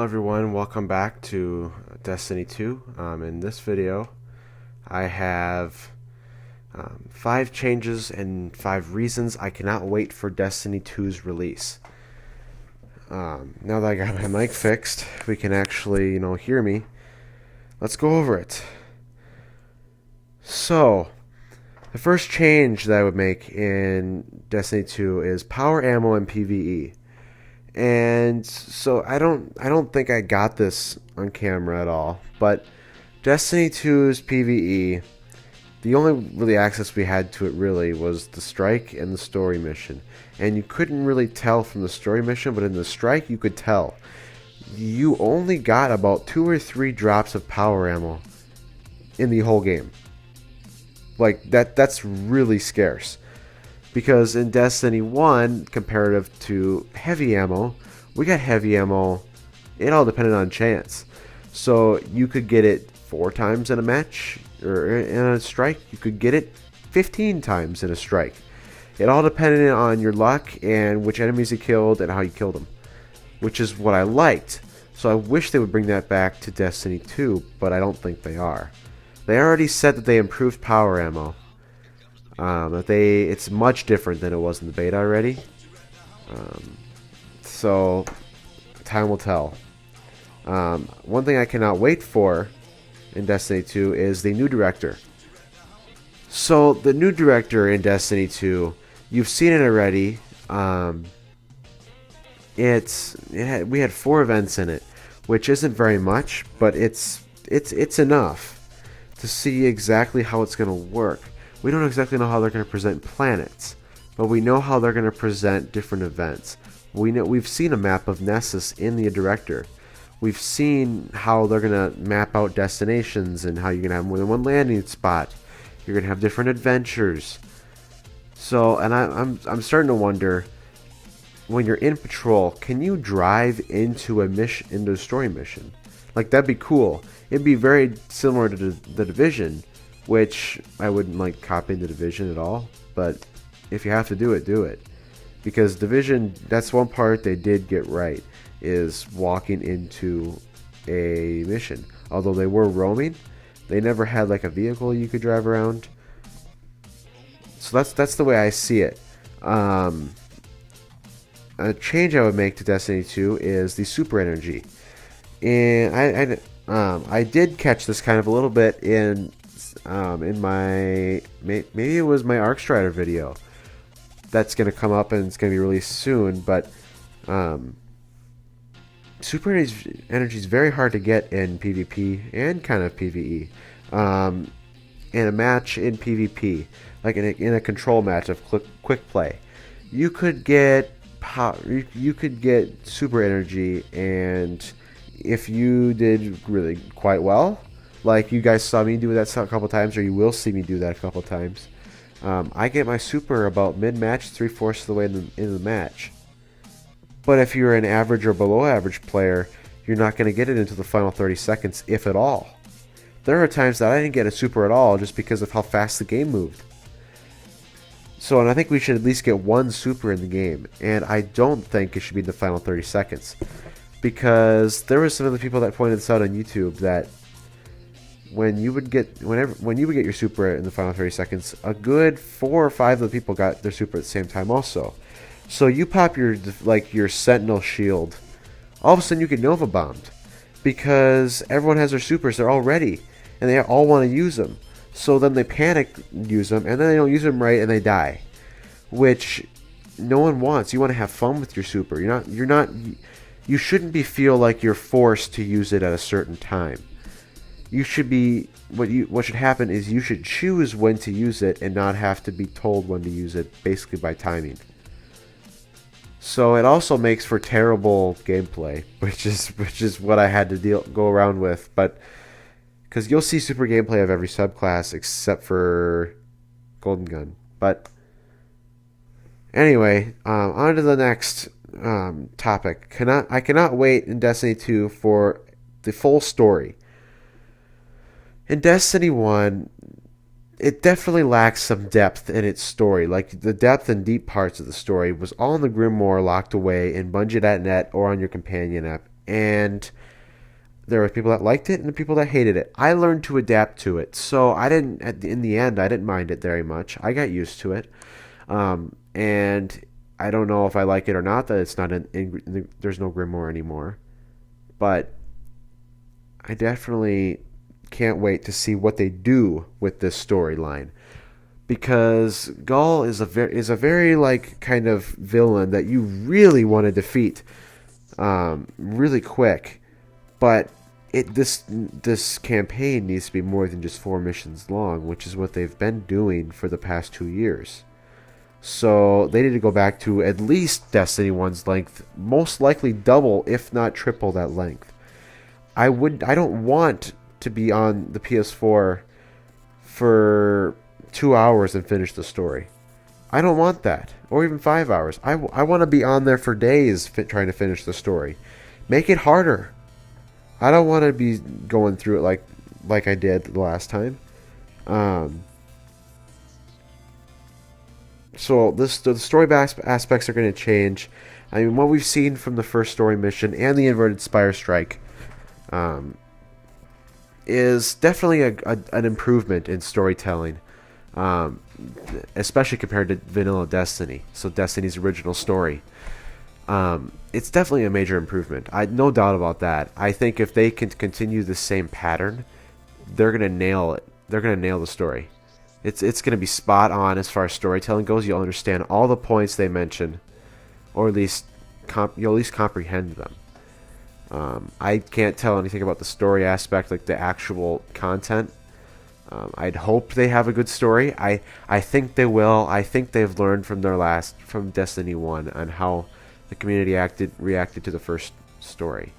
Hello everyone, welcome back to Destiny 2. In this video, I have 5 changes and 5 reasons I cannot wait for Destiny 2's release. Now that I got my mic fixed, we can actually, hear me. Let's go over it. So, the first change that I would make in Destiny 2 is power ammo and PvE. And so I don't think I got this on camera at all, but Destiny 2's PvE, the only really access we had to it really was the strike and the story mission. And you couldn't really tell from the story mission, but in the strike you could tell. You only got about 2 or 3 drops of power ammo in the whole game. Like that's really scarce. Because in Destiny 1, comparative to heavy ammo, we got heavy ammo. It all depended on chance. So you could get it 4 times in a match, or in a strike. You could get it 15 times in a strike. It all depended on your luck and which enemies you killed and how you killed them. Which is what I liked. So I wish they would bring that back to Destiny 2, but I don't think they are. They already said that they improved power ammo. It's much different than it was in the beta already. So time will tell. One thing I cannot wait for in Destiny 2 is the new director. So the new director in Destiny 2, you've seen it already. We had 4 events in it, which isn't very much, but it's enough to see exactly how it's going to work. We don't exactly know how they're going to present planets, but we know how they're going to present different events. We've seen a map of Nessus in the director. We've seen how they're going to map out destinations and how you're going to have more than one landing spot. You're going to have different adventures. So, and I'm starting to wonder, when you're in patrol, can you drive into a story mission? Like, that'd be cool. It'd be very similar to the Division, which I wouldn't like copying the Division at all, but if you have to do it, do it. Because Division, that's one part they did get right, is walking into a mission. Although they were roaming, they never had like a vehicle you could drive around. So that's the way I see it. A change I would make to Destiny 2 is the super energy. And I did catch this kind of a little bit in my, maybe it was my Arcstrider video that's going to come up and it's going to be released soon, but super energy is very hard to get in PvP and kind of PvE. In a match in PvP, like in a control match of quick play, you could get super energy, and if you did really quite well, like you guys saw me do that a couple times, or you will see me do that a couple times, I get my super about mid-match, 3/4 of the way in the match. But if you're an average or below average player, you're not going to get it until the final 30 seconds, if at all. There are times that I didn't get a super at all just because of how fast the game moved. So, and I think we should at least get 1 super in the game, and I don't think it should be in the final 30 seconds. Because there were some of the people that pointed this out on YouTube that when you would get your super in the final 30 seconds, a good 4 or 5 of the people got their super at the same time also. So you pop your Sentinel shield, all of a sudden you get Nova bombed because everyone has their supers, they're all ready, and they all want to use them. So then they panic, use them, and then they don't use them right and they die, which no one wants. You want to have fun with your super. You shouldn't feel like you're forced to use it at a certain time. You should be what should happen is you should choose when to use it and not have to be told when to use it, basically by timing. So it also makes for terrible gameplay, which is what I had to go around with. But because you'll see super gameplay of every subclass except for Golden Gun. But anyway, on to the next topic. I cannot wait in Destiny 2 for the full story. In Destiny 1, it definitely lacks some depth in its story. Like, the depth and deep parts of the story was all in the Grimoire locked away in Bungie.net or on your companion app and there were people that liked it and the people that hated it. I learned to adapt to it, so I didn't. In the end, I didn't mind it very much. I got used to it, and I don't know if I like it or not. That it's not there's no Grimoire anymore, but I definitely can't wait to see what they do with this storyline, because Gull is a very like kind of villain that you really want to defeat, really quick, but this campaign needs to be more than just 4 missions long, which is what they've been doing for the past 2 years. So they need to go back to at least Destiny 1's length, most likely double, if not triple that length. I don't want to be on the PS4 for 2 hours and finish the story. I don't want that, or even 5 hours. I want to be on there for days trying to finish the story. Make it harder. I don't want to be going through it like I did the last time. So the story aspects are going to change. I mean, what we've seen from the first story mission and the Inverted Spire Strike is definitely an improvement in storytelling, especially compared to vanilla Destiny. So Destiny's original story. It's definitely a major improvement. No doubt about that. I think if they can continue the same pattern, they're gonna nail it. They're gonna nail the story. It's gonna be spot on as far as storytelling goes. You'll understand all the points they mention, or at least you'll at least comprehend them. I can't tell anything about the story aspect, like the actual content. I'd hope they have a good story. I think they will. I think they've learned from from Destiny 1 on how the community reacted to the first story.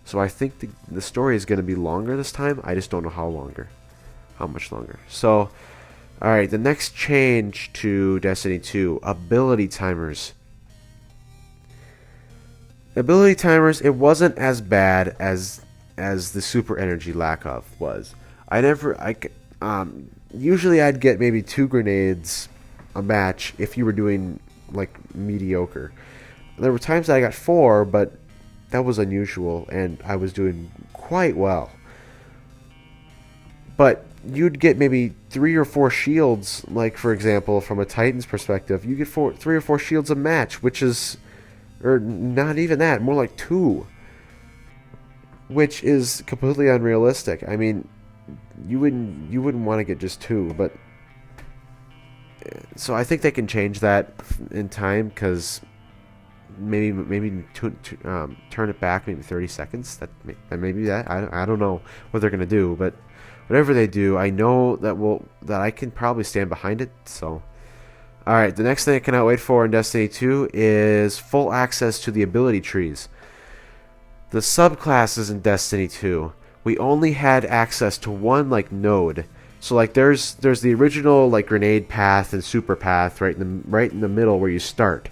So I think the story is going to be longer this time. I just don't know how much longer. So, alright, the next change to Destiny 2, ability timers. Ability timers, it wasn't as bad as the super energy lack of was. Usually I'd get maybe 2 grenades a match if you were doing like mediocre. There were times that I got 4, but that was unusual, and I was doing quite well. But you'd get maybe 3 or 4 shields, like for example, from a Titan's perspective, you get 3 or 4 shields a match, which is, or not even that, more like 2, which is completely unrealistic. I mean, you wouldn't want to get just 2, but so I think they can change that in time, because maybe turn it back maybe 30 seconds. That maybe that I don't know what they're gonna do, but whatever they do, I know that I can probably stand behind it. So, all right, the next thing I cannot wait for in Destiny 2 is full access to the ability trees. The subclasses in Destiny 2, we only had access to one like node. So like there's the original like grenade path and super path right in the middle where you start.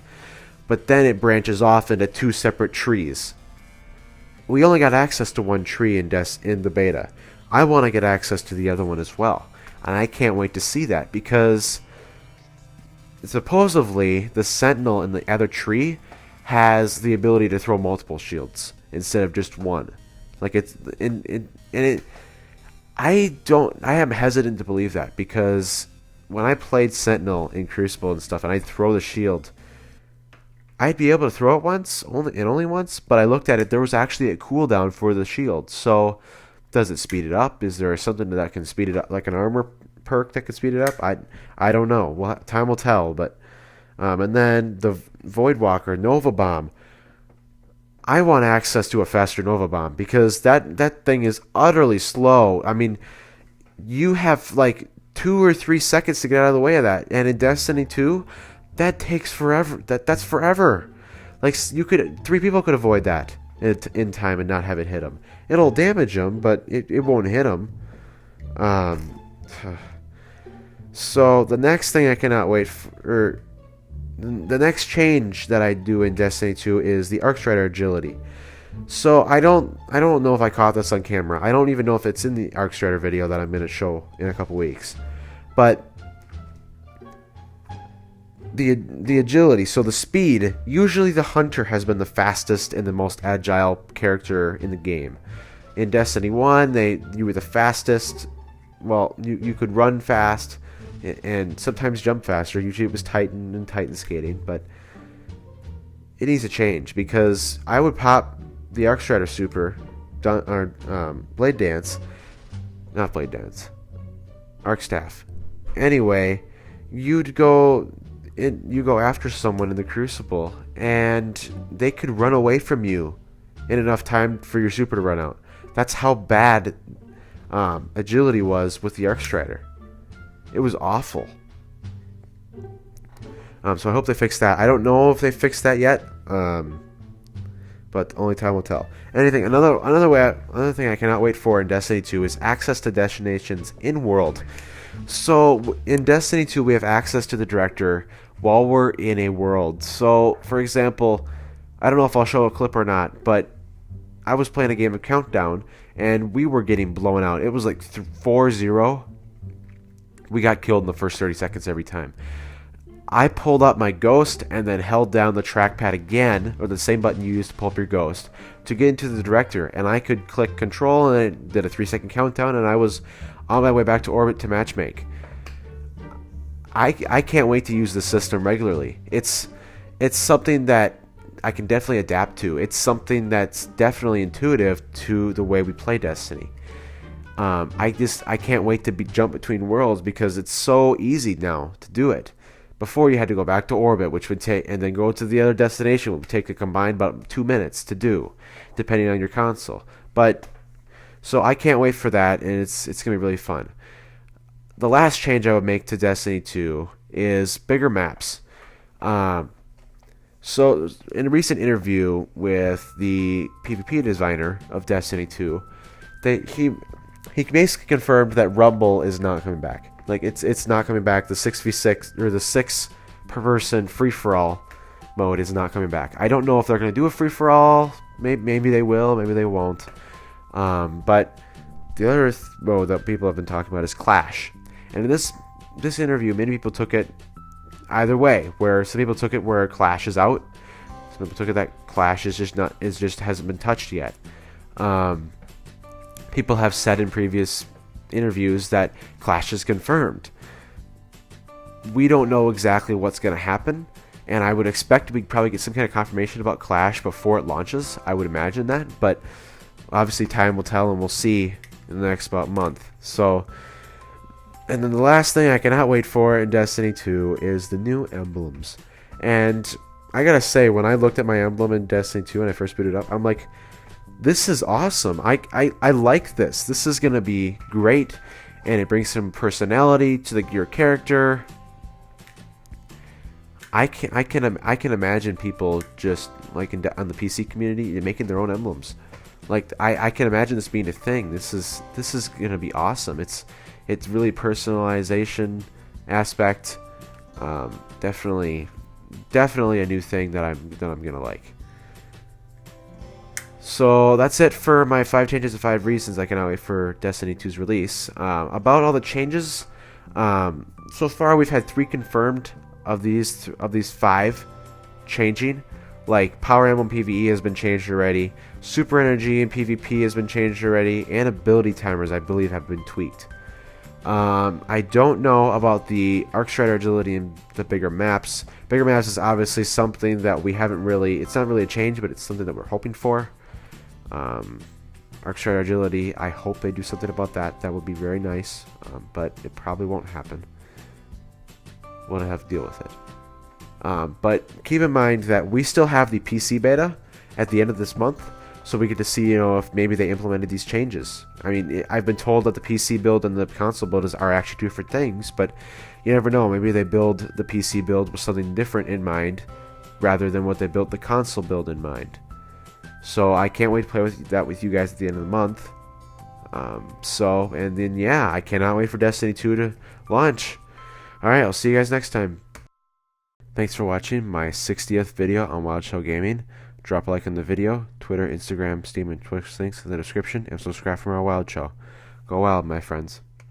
But then it branches off into 2 separate trees. We only got access to one tree in the beta. I want to get access to the other one as well. And I can't wait to see that, because supposedly the Sentinel in the other tree has the ability to throw multiple shields instead of just one. Like I am hesitant to believe that, because when I played Sentinel in Crucible and stuff and I'd throw the shield, I'd be able to throw it only once, but I looked at it, there was actually a cooldown for the shield. So, does it speed it up? Is there something that can speed it up, like an armor perk that can speed it up? I don't know. Well, time will tell. But and then the Voidwalker Nova Bomb. I want access to a faster Nova Bomb, because that thing is utterly slow. I mean, you have like 2 or 3 seconds to get out of the way of that, and in Destiny 2. That takes forever. That's forever. Like 3 people could avoid that in time and not have it hit them. It'll damage them, but it won't hit them. So the next thing I cannot wait for, the next change that I do in Destiny 2 is the Arcstrider agility. So I don't know if I caught this on camera. I don't even know if it's in the Arcstrider video that I'm going to show in a couple weeks. But the agility, so the speed. Usually the hunter has been the fastest and the most agile character in the game. In Destiny 1, you were the fastest. Well, you could run fast and sometimes jump faster. Usually it was Titan and Titan skating, but it needs to change because I would pop the Arc Strider Super, Blade Dance, not Blade Dance, Arc Staff. Anyway, you go after someone in the Crucible, and they could run away from you in enough time for your super to run out. That's how bad agility was with the Arc Strider. It was awful. So I hope they fix that. I don't know if they fixed that yet, but only time will tell. Another thing I cannot wait for in Destiny 2 is access to destinations in world. So in Destiny 2, we have access to the director while we're in a world. So, for example, I don't know if I'll show a clip or not, but I was playing a game of Countdown, and we were getting blown out. It was like 4-0. We got killed in the first 30 seconds every time. I pulled up my Ghost and then held down the trackpad again, or the same button you used to pull up your Ghost, to get into the director, and I could click Control, and it did a 3-second countdown, and I was on my way back to orbit to matchmake. I can't wait to use the system regularly. It's something that I can definitely adapt to. It's something that's definitely intuitive to the way we play Destiny. I can't wait to jump between worlds because it's so easy now to do it. Before you had to go back to orbit, which would take, and then go to the other destination, would take a combined about 2 minutes to do, depending on your console. So I can't wait for that, and it's gonna be really fun. The last change I would make to Destiny 2 is bigger maps. So in a recent interview with the PvP designer of Destiny 2, he basically confirmed that Rumble is not coming back. Like it's not coming back. The 6v6 or the 6 per person free for all mode is not coming back. I don't know if they're going to do a free for all. Maybe they will. Maybe they won't. But the other mode that people have been talking about is Clash. And in this interview, many people took it either way. Where some people took it where Clash is out. Some people took it that Clash is just hasn't been touched yet. People have said in previous interviews that Clash is confirmed. We don't know exactly what's going to happen, and I would expect we probably get some kind of confirmation about Clash before it launches. I would imagine that, but obviously time will tell, and we'll see in the next about month. So, and then the last thing I cannot wait for in Destiny 2 is the new emblems. And I gotta say, when I looked at my emblem in Destiny 2 when I first booted up, I'm like, this is awesome. I like this. This is gonna be great, and it brings some personality to your character. I can imagine people just like on the PC community making their own emblems. Like I can imagine this being a thing. This is gonna be awesome. It's really personalization aspect. Definitely a new thing that I'm gonna like. So that's it for my 5 changes and 5 reasons I cannot wait for Destiny 2's release. About all the changes, so far we've had 3 confirmed of these 5 changing. Like Power Emblem PvE has been changed already, Super Energy and PvP has been changed already, and ability timers I believe have been tweaked. I don't know about the Arc Strider agility and the bigger maps. Bigger maps is obviously something that we haven't really, it's not really a change, but it's something that we're hoping for. Arc Strider agility, I hope they do something about that. That would be very nice, but it probably won't happen. We'll have to deal with it. But keep in mind that we still have the PC beta at the end of this month, so we get to see, if maybe they implemented these changes. I mean, I've been told that the PC build and the console build are actually 2 different things, but you never know. Maybe they build the PC build with something different in mind, rather than what they built the console build in mind. So I can't wait to play with you guys at the end of the month. And then yeah, I cannot wait for Destiny 2 to launch. Alright, I'll see you guys next time. Thanks for watching my 60th video on Wildshow Gaming. Drop a like on the video. Twitter, Instagram, Steam, and Twitch links in the description, and subscribe for more Wildshow. Go wild, my friends.